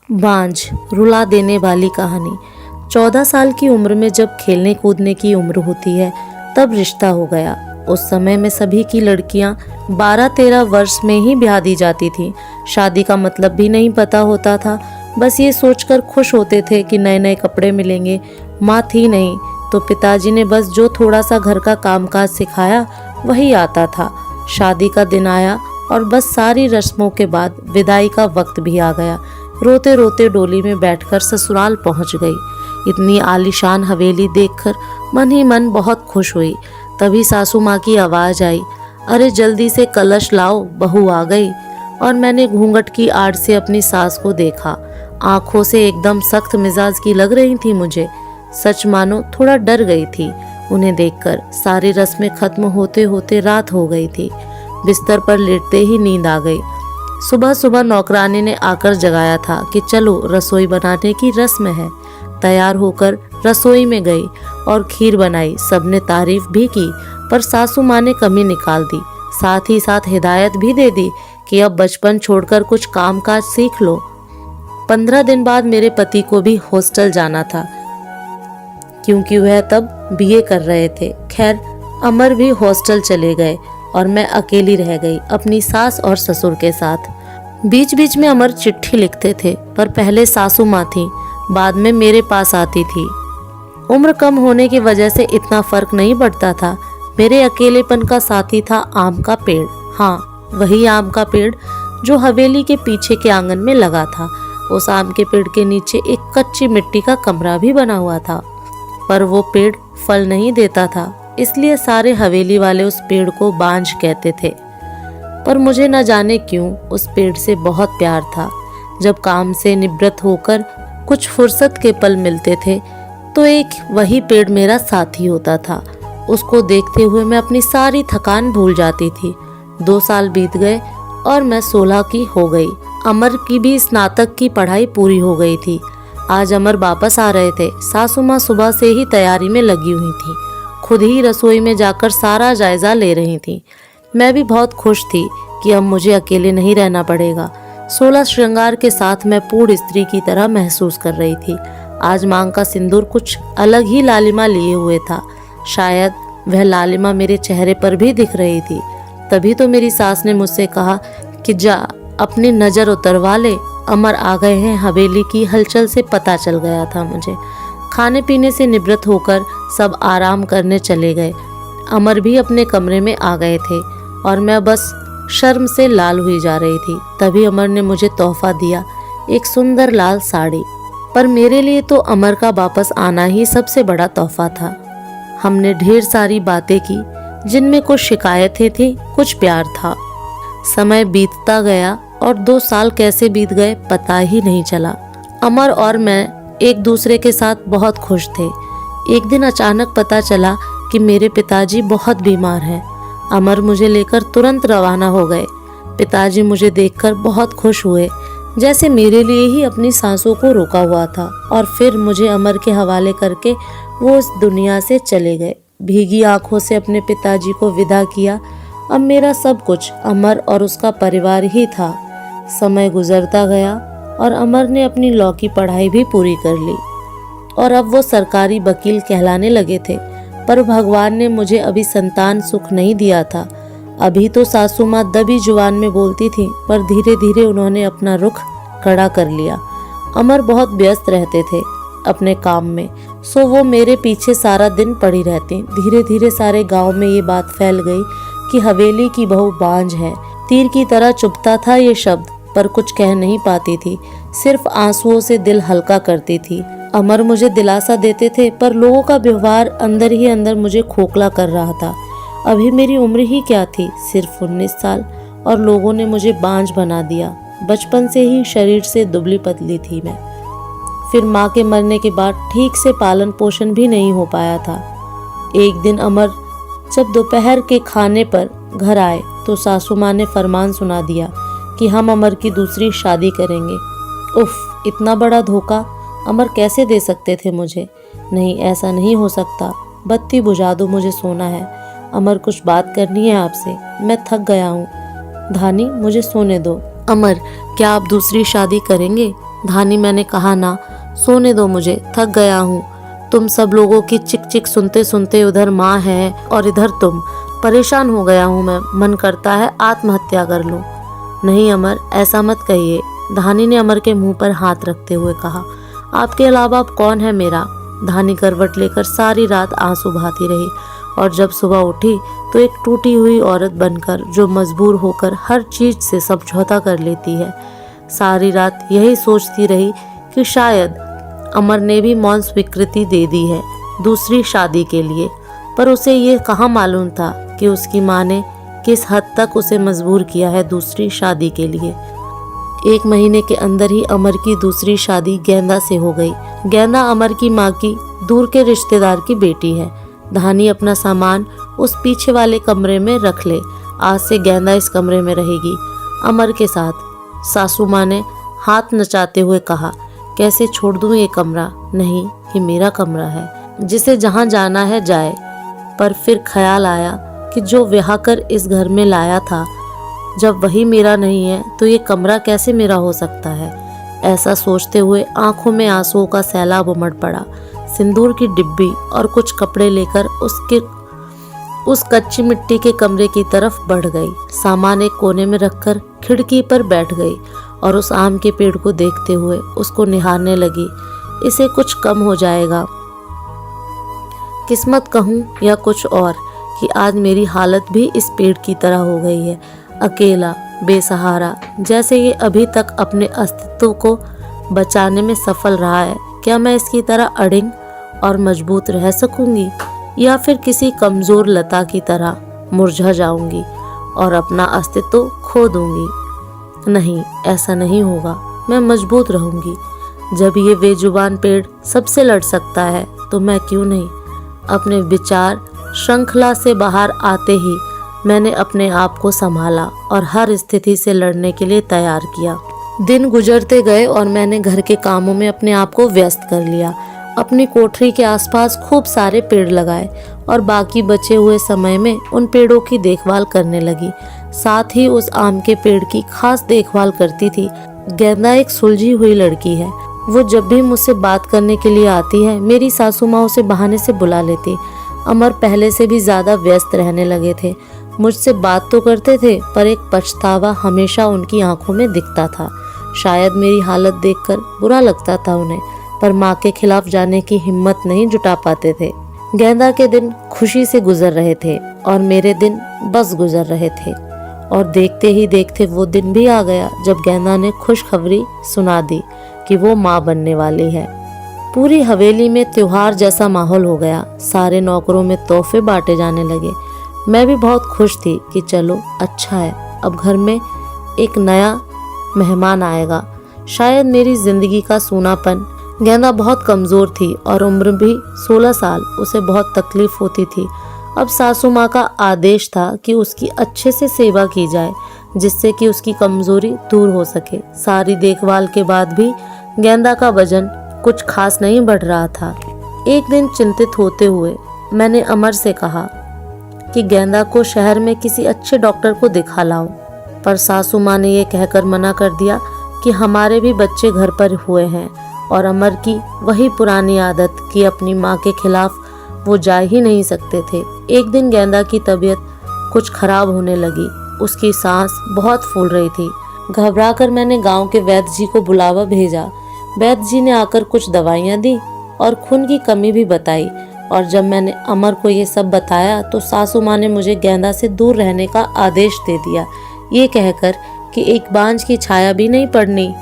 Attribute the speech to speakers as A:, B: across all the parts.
A: बांझ, रुला देने वाली कहानी। 14 साल की उम्र में जब खेलने कूदने की उम्र होती है तब रिश्ता हो गया। उस समय में सभी की लड़कियां 12-13 वर्ष में ही ब्याह दी जाती थीं। शादी का मतलब भी नहीं पता होता था, बस ये सोचकर खुश होते थे कि नए नए कपड़े मिलेंगे। माँ थी नहीं तो पिताजी ने बस जो थोड़ा सा घर का कामकाज सिखाया वही आता था। शादी का दिन आया और बस सारी रस्मों के बाद विदाई का वक्त भी आ गया। रोते रोते डोली में बैठकर ससुराल पहुंच गई। इतनी आलीशान हवेली देखकर मन ही मन बहुत खुश हुई। तभी सासू माँ की आवाज़ आई, अरे जल्दी से कलश लाओ, बहू आ गई। और मैंने घूंघट की आड़ से अपनी सास को देखा। आंखों से एकदम सख्त मिजाज की लग रही थी मुझे। सच मानो थोड़ा डर गई थी उन्हें देखकर। सारी रस्में खत्म होते होते रात हो गई थी। बिस्तर पर लेटते ही नींद आ गई। सुबह सुबह नौकरानी ने आकर जगाया था कि चलो रसोई बनाने की रस्म है। तैयार होकर रसोई में गई और खीर बनाई। सबने तारीफ भी की, पर सासू माँ ने कमी निकाल दी। साथ ही साथ हिदायत भी दे दी कि अब बचपन छोड़कर कुछ काम काज सीख लो। 15 दिन बाद मेरे पति को भी हॉस्टल जाना था, क्योंकि वह तब बीए कर रहे थे। खैर, अमर भी हॉस्टल चले गए और मैं अकेली रह गई अपनी सास और ससुर के साथ। बीच बीच में अमर चिट्ठी लिखते थे, पर पहले सासू माँ थी, बाद में मेरे पास आती थी। उम्र कम होने की वजह से इतना फर्क नहीं पड़ता था। मेरे अकेलेपन का साथी था आम का पेड़। हाँ, वही आम का पेड़ जो हवेली के पीछे के आंगन में लगा था। उस आम के पेड़ के नीचे एक कच्ची मिट्टी का कमरा भी बना हुआ था, पर वो पेड़ फल नहीं देता था, इसलिए सारे हवेली वाले उस पेड़ को बांझ कहते थे। पर मुझे न जाने क्यों उस पेड़ से बहुत प्यार था। जब काम से निवृत्त होकर कुछ फुर्सत के पल मिलते थे तो एक वही पेड़ मेरा साथी होता था। उसको देखते हुए मैं अपनी सारी थकान भूल जाती थी। 2 साल बीत गए और मैं 16 की हो गई। अमर की भी स्नातक की पढ़ाई पूरी हो गई थी। आज अमर वापस आ रहे थे। सासू माँ सुबह से ही तैयारी में लगी हुई थी। खुद ही रसोई में जाकर सारा जायजा ले रही थी। मैं भी बहुत खुश थी कि अब मुझे अकेले नहीं रहना पड़ेगा। 16 श्रृंगार के साथ मैं पूर्ण स्त्री की तरह महसूस कर रही थी। आज मांग का सिंदूर कुछ अलग ही लालिमा लिए हुए था। शायद वह लालिमा मेरे चेहरे पर भी दिख रही थी। तभी तो मेरी सास ने मुझसे कहा कि जा अपनी नज़र उतरवा ले, अमर आ गए हैं। हवेली की हलचल से पता चल गया था मुझे। खाने पीने से निवृत्त होकर सब आराम करने चले गए। अमर भी अपने कमरे में आ गए थे और मैं बस शर्म से लाल हुई जा रही थी। तभी अमर ने मुझे तोहफा दिया, एक सुंदर लाल साड़ी। पर मेरे लिए तो अमर का वापस आना ही सबसे बड़ा तोहफा था। हमने ढेर सारी बातें की, जिनमें कुछ शिकायतें थी, कुछ प्यार था। समय बीतता गया और 2 साल कैसे बीत गए पता ही नहीं चला। अमर और मैं एक दूसरे के साथ बहुत खुश थे। एक दिन अचानक पता चला कि मेरे पिताजी बहुत बीमार हैं। अमर मुझे लेकर तुरंत रवाना हो गए। पिताजी मुझे देखकर बहुत खुश हुए, जैसे मेरे लिए ही अपनी सांसों को रोका हुआ था। और फिर मुझे अमर के हवाले करके वो इस दुनिया से चले गए। भीगी आंखों से अपने पिताजी को विदा किया। अब मेरा सब कुछ अमर और उसका परिवार ही था। समय गुजरता गया और अमर ने अपनी लॉ की पढ़ाई भी पूरी कर ली और अब वो सरकारी वकील कहलाने लगे थे। पर भगवान ने मुझे अभी संतान सुख नहीं दिया था। अभी तो सासू माँ दबी जुबान में बोलती थी, पर धीरे धीरे उन्होंने अपना रुख कड़ा कर लिया। अमर बहुत व्यस्त रहते थे अपने काम में, सो वो मेरे पीछे सारा दिन पड़ी रहती। धीरे धीरे सारे गांव में ये बात फैल गई कि हवेली की बहू बांझ है। तीर की तरह चुभता था ये शब्द, पर कुछ कह नहीं पाती थी, सिर्फ आंसुओं से दिल हल्का करती थी। अमर मुझे दिलासा देते थे, पर लोगों का व्यवहार अंदर ही अंदर मुझे खोखला कर रहा था। अभी मेरी उम्र ही क्या थी, सिर्फ 19 साल, और लोगों ने मुझे बांझ बना दिया। बचपन से ही शरीर से दुबली पतली थी मैं। फिर माँ के मरने के बाद ठीक से पालन पोषण भी नहीं हो पाया था। एक दिन अमर जब दोपहर के खाने पर घर आए तो सासू माँ ने फरमान सुना दिया कि हम अमर की दूसरी शादी करेंगे। उफ, इतना बड़ा धोखा अमर कैसे दे सकते थे मुझे। नहीं, ऐसा नहीं हो सकता। बत्ती बुझा दो, मुझे सोना है। अमर, कुछ बात करनी है आपसे, मैं थक गया हूँ। धानी, मुझे सोने दो। अमर, क्या आप दूसरी शादी करेंगे? धानी, मैंने कहा ना, सोने दो मुझे, थक गया हूँ। तुम सब लोगों की चिक चिक सुनते सुनते उधर माँ है और इधर तुम। परेशान हो गया हूँ मैं, मन करता है आत्महत्या कर लूँ। नहीं अमर, ऐसा मत कहिए, धानी ने अमर के मुंह पर हाथ रखते हुए कहा। आपके अलावा अब कौन है मेरा? धानी करवट लेकर सारी रात आंसू बहाती रही और जब सुबह उठी तो एक टूटी हुई औरत बनकर, जो मजबूर होकर हर चीज से समझौता कर लेती है। सारी रात यही सोचती रही कि शायद अमर ने भी मौन स्वीकृति दे दी है दूसरी शादी के लिए, पर उसे ये कहाँ मालूम था कि उसकी माँ ने किस हद तक उसे मजबूर किया है दूसरी शादी के लिए। 1 महीने के अंदर ही अमर की दूसरी शादी गेंदा से हो गई। गेंदा अमर की माँ की दूर के रिश्तेदार की बेटी है। धानी अपना सामान उस पीछे वाले कमरे में रख ले, आज से गेंदा इस कमरे में रहेगी अमर के साथ। सासू माँ ने हाथ नचाते हुए कहा, कैसे छोड़ दूँ ये कमरा? नहीं, ये मेरा कमरा है, जिसे जहाँ जाना है जाए। पर फिर ख्याल आया कि जो ब्याह कर इस घर में लाया था, जब वही मेरा नहीं है तो ये कमरा कैसे मेरा हो सकता है? ऐसा सोचते हुए आंखों में आंसुओं का सैलाब उमड़ पड़ा। सिंदूर की डिब्बी और कुछ कपड़े लेकर उस कच्ची मिट्टी के कमरे की तरफ बढ़ गई। सामान एक कोने में रखकर खिड़की पर बैठ गई और उस आम के पेड़ को देखते हुए उसको निहारने लगी। इसे कुछ कम हो जाएगा, किस्मत कहूँ या कुछ और, कि आज मेरी हालत भी इस पेड़ की तरह हो गई है, अकेला, बेसहारा। जैसे ये अभी तक अपने अस्तित्व को बचाने में सफल रहा है, क्या मैं इसकी तरह अड़िंग और मजबूत रह सकूंगी, या फिर किसी कमजोर लता की तरह मुरझा जाऊंगी और अपना अस्तित्व खो दूंगी? नहीं, ऐसा नहीं होगा, मैं मजबूत रहूंगी। जब ये बेजुबान पेड़ सबसे लड़ सकता है तो मैं क्यों नहीं? अपने विचार श्रृंखला से बाहर आते ही मैंने अपने आप को संभाला और हर स्थिति से लड़ने के लिए तैयार किया। दिन गुजरते गए और मैंने घर के कामों में अपने आप को व्यस्त कर लिया। अपनी कोठरी के आसपास खूब सारे पेड़ लगाए और बाकी बचे हुए समय में उन पेड़ों की देखभाल करने लगी। साथ ही उस आम के पेड़ की खास देखभाल करती थी। गेंदा एक सुलझी हुई लड़की है। वो जब भी मुझसे बात करने के लिए आती है, मेरी सासू माँ उसे बहाने से बुला लेती। अमर पहले से भी ज्यादा व्यस्त रहने लगे थे। मुझसे बात तो करते थे, पर एक पछतावा हमेशा उनकी आंखों में दिखता था। शायद मेरी हालत देखकर बुरा लगता था उन्हें, पर माँ के खिलाफ जाने की हिम्मत नहीं जुटा पाते थे। गेंदा के दिन खुशी से गुजर रहे थे और मेरे दिन बस गुजर रहे थे। और देखते ही देखते वो दिन भी आ गया जब गेंदा ने खुशखबरी सुना दी कि वो माँ बनने वाली है। पूरी हवेली में त्योहार जैसा माहौल हो गया। सारे नौकरों में तोहफे बांटे जाने लगे। मैं भी बहुत खुश थी कि चलो अच्छा है, अब घर में एक नया मेहमान आएगा। शायद मेरी जिंदगी का सूनापन। गेंदा बहुत कमजोर थी और उम्र भी 16 साल। उसे बहुत तकलीफ होती थी। अब सासू माँ का आदेश था कि उसकी अच्छे से सेवा की जाए, जिससे कि उसकी कमजोरी दूर हो सके। सारी देखभाल के बाद भी गेंदा का वजन कुछ खास नहीं बढ़ रहा था। एक दिन चिंतित होते हुए मैंने अमर से कहा कि गेंदा को शहर में किसी अच्छे डॉक्टर को दिखा लाओ, पर सासू माँ ने यह कहकर मना कर दिया कि हमारे भी बच्चे घर पर हुए हैं और अमर की वही पुरानी आदत कि अपनी माँ के खिलाफ वो जा ही नहीं सकते थे। एक दिन गेंदा की तबीयत कुछ खराब होने लगी। उसकी सांस बहुत फूल रही थी। घबराकर मैंने गांव के वैद्य जी को बुलावा भेजा। वैद्य जी ने आकर कुछ दवाइयाँ दी और खून की कमी भी बताई। और जब मैंने अमर को ये सब बताया तो सासू माँ ने मुझे गेंदा से दूर रहने का आदेश दे दिया, ये कहकर कि एक बांझ की छाया भी नहीं पड़नी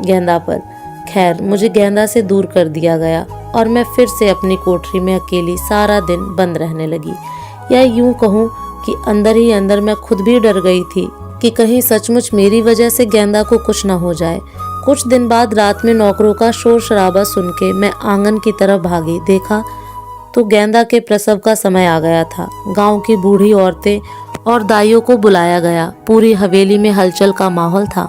A: गेंदा पर। खैर, मुझे गेंदा से दूर कर दिया गया और मैं फिर से अपनी कोठरी में अकेली सारा दिन बंद रहने लगी। या यूं कहूँ कि अंदर ही अंदर मैं खुद भी डर गई थी कि कहीं सचमुच मेरी वजह से गेंदा को कुछ न हो जाए। कुछ दिन बाद रात में नौकरों का शोर शराबा सुन के मैं आंगन की तरफ भागी। देखा तो गेंदा के प्रसव का समय आ गया था। गांव की बूढ़ी औरतें और दाइयों को बुलाया गया। पूरी हवेली में हलचल का माहौल था।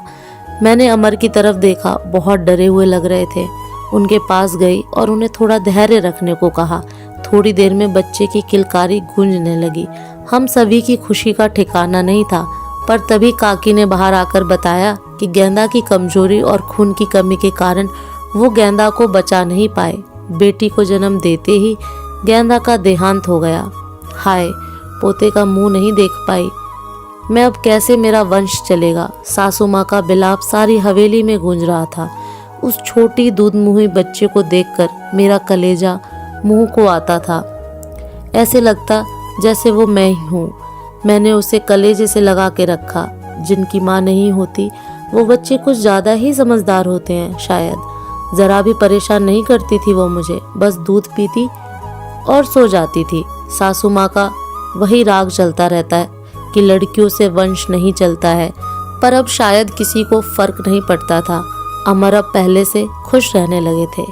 A: मैंने अमर की तरफ देखा, बहुत डरे हुए लग रहे थे। उनके पास गई और उन्हें थोड़ा धैर्य रखने को कहा। थोड़ी देर में बच्चे की किलकारी गूंजने लगी। हम सभी की खुशी का ठिकाना नहीं था, पर तभी काकी ने बाहर आकर बताया कि कि गेंदा की कमजोरी और खून की कमी के कारण वो गेंदा को बचा नहीं पाए। बेटी को जन्म देते ही गेंदा का देहांत हो गया। हाय, पोते का मुंह नहीं देख पाई मैं, अब कैसे मेरा वंश चलेगा। सासू माँ का बिलाप सारी हवेली में गूंज रहा था। उस छोटी दूध मुंही बच्चे को देखकर मेरा कलेजा मुंह को आता था। ऐसे लगता जैसे वो मैं ही हूँ। मैंने उसे कलेजे से लगा के रखा। जिनकी माँ नहीं होती वो बच्चे कुछ ज़्यादा ही समझदार होते हैं शायद। ज़रा भी परेशान नहीं करती थी वो मुझे, बस दूध पीती और सो जाती थी। सासू माँ का वही राग चलता रहता है कि लड़कियों से वंश नहीं चलता है, पर अब शायद किसी को फर्क नहीं पड़ता था। अमर अब पहले से खुश रहने लगे थे।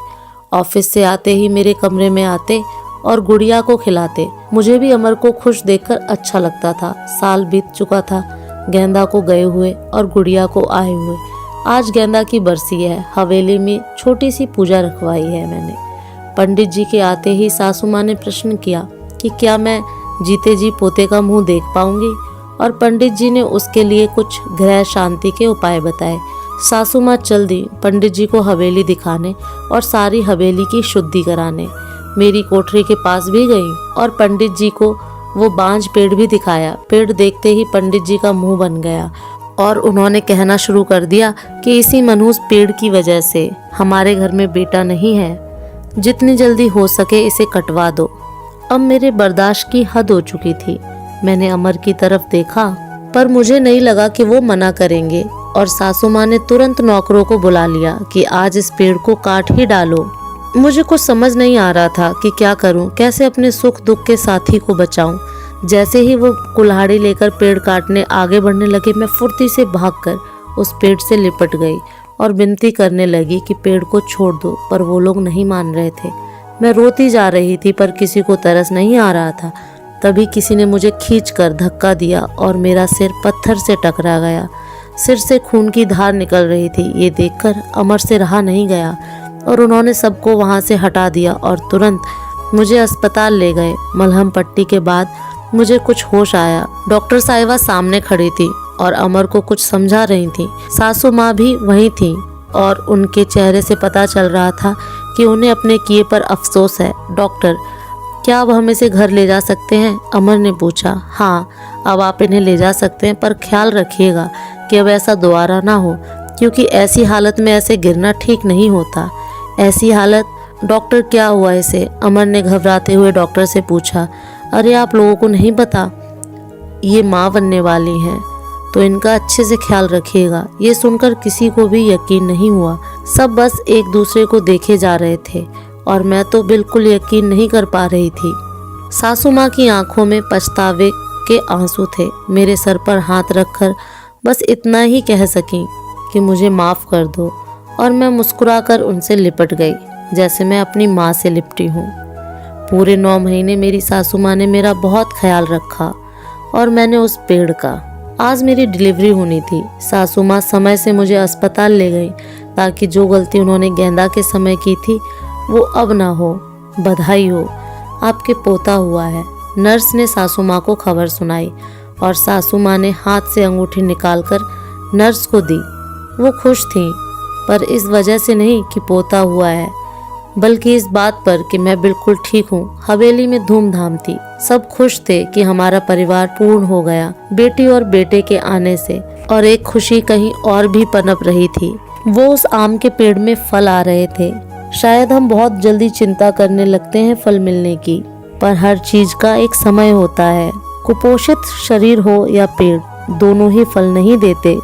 A: ऑफिस से आते ही मेरे कमरे में आते और गुड़िया को खिलाते। मुझे भी अमर को खुश देखकर अच्छा लगता था। साल बीत चुका था गेंदा को गए हुए और गुड़िया को आए हुए। आज गेंदा की बरसी है। हवेली में छोटी सी पूजा रखवाई है मैंने। पंडित जी के आते ही सासू माँ ने प्रश्न किया कि क्या मैं जीते जी पोते का मुंह देख पाऊंगी, और पंडित जी ने उसके लिए कुछ ग्रह शांति के उपाय बताए। सासू माँ चल दी पंडित जी को हवेली दिखाने और सारी हवेली की शुद्धि कराने। मेरी कोठरी के पास भी गई और पंडित जी को वो बांज पेड़ भी दिखाया। पेड़ देखते ही पंडित जी का मुंह बन गया और उन्होंने कहना शुरू कर दिया कि इसी मनहूस पेड़ की वजह से हमारे घर में बेटा नहीं है। जितनी जल्दी हो सके इसे कटवा दो। अब मेरे बर्दाश्त की हद हो चुकी थी। मैंने अमर की तरफ देखा पर मुझे नहीं लगा कि वो मना करेंगे, और सासू माँ ने तुरंत नौकरों को बुला लिया कि आज इस पेड़ को काट ही डालो। मुझे कुछ समझ नहीं आ रहा था कि क्या करूं, कैसे अपने सुख दुख के साथी को बचाऊं। जैसे ही वो कुल्हाड़ी लेकर पेड़ काटने आगे बढ़ने लगे, मैं फुर्ती से भागकर उस पेड़ से लिपट गई और विनती करने लगी कि पेड़ को छोड़ दो, पर वो लोग नहीं मान रहे थे। मैं रोती जा रही थी पर किसी को तरस नहीं आ रहा था। तभी किसी ने मुझे खींचकर धक्का दिया और मेरा सिर पत्थर से टकरा गया। सिर से खून की धार निकल रही थी। ये देखकर अमर से रहा नहीं गया और उन्होंने सबको वहाँ से हटा दिया और तुरंत मुझे अस्पताल ले गए। मलहम पट्टी के बाद मुझे कुछ होश आया। डॉक्टर साहिबा सामने खड़ी थी और अमर को कुछ समझा रही थी। सासू माँ भी वहीं थी और उनके चेहरे से पता चल रहा था कि उन्हें अपने किए पर अफसोस है। डॉक्टर, क्या अब हम इसे घर ले जा सकते हैं? अमर ने पूछा। हाँ, अब आप इन्हें ले जा सकते हैं, पर ख्याल रखिएगा कि अब ऐसा दोबारा ना हो, क्योंकि ऐसी हालत में ऐसे गिरना ठीक नहीं होता। ऐसी हालत? डॉक्टर, क्या हुआ इसे? अमर ने घबराते हुए डॉक्टर से पूछा। अरे, आप लोगों को नहीं पता, ये माँ बनने वाली हैं, तो इनका अच्छे से ख्याल रखिएगा। ये सुनकर किसी को भी यकीन नहीं हुआ। सब बस एक दूसरे को देखे जा रहे थे और मैं तो बिल्कुल यकीन नहीं कर पा रही थी। सासू माँ की आंखों में पछतावे के आंसू थे। मेरे सर पर हाथ रखकर बस इतना ही कह सकी कि मुझे माफ़ कर दो, और मैं मुस्कुराकर उनसे लिपट गई जैसे मैं अपनी माँ से लिपटी हूँ। पूरे 9 महीने मेरी सासू माँ ने मेरा बहुत ख्याल रखा और मैंने उस पेड़ का। आज मेरी डिलीवरी होनी थी। सासू माँ समय से मुझे अस्पताल ले गई ताकि जो गलती उन्होंने गेंदा के समय की थी वो अब ना हो। बधाई हो, आपके पोता हुआ है। नर्स ने सासू माँ को खबर सुनाई और सासू माँ ने हाथ से अंगूठी निकालकर नर्स को दी। वो खुश थी, पर इस वजह से नहीं कि पोता हुआ है, बल्कि इस बात पर कि मैं बिल्कुल ठीक हूँ। हवेली में धूमधाम थी। सब खुश थे कि हमारा परिवार पूर्ण हो गया बेटी और बेटे के आने से, और एक खुशी कहीं और भी पनप रही थी। वो उस आम के पेड़ में फल आ रहे थे। शायद हम बहुत जल्दी चिंता करने लगते हैं फल मिलने की, पर हर चीज का एक समय होता है। कुपोषित शरीर हो या पेड़, दोनों ही फल नहीं देते।